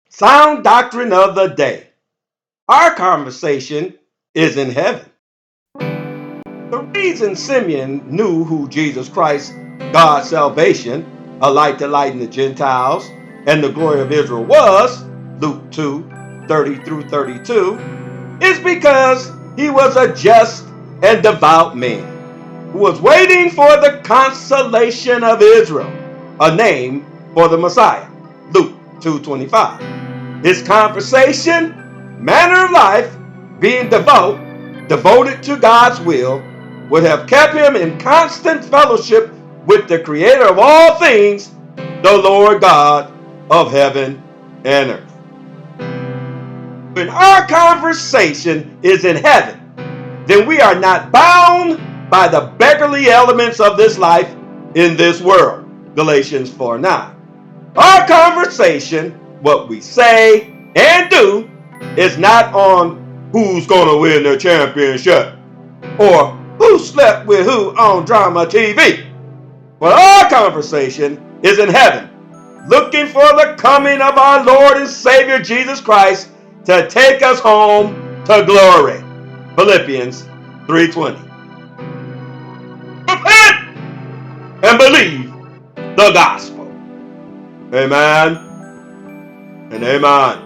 Sound doctrine of the day. Our conversation is in heaven. The reason Simeon knew who Jesus Christ, God's salvation, a light to lighten the Gentiles, and the glory of Israel was, Luke 2:30 through 32, is because he was a just and devout man who was waiting for the consolation of Israel, a name for the Messiah, Luke 2:25. His conversation, manner of life, being devoted to God's will, would have kept him in constant fellowship with the creator of all things, the Lord God of heaven and earth. When our conversation is in heaven, then we are not bound by the beggarly elements of this life in this world. Galatians 4:9. Our conversation, what we say and do, is not on who's going to win the championship or who slept with who on drama TV. But our conversation is in heaven, looking for the coming of our Lord and Savior Jesus Christ to take us home to glory. Philippians 3:20. Repent and believe the gospel. Amen and amen.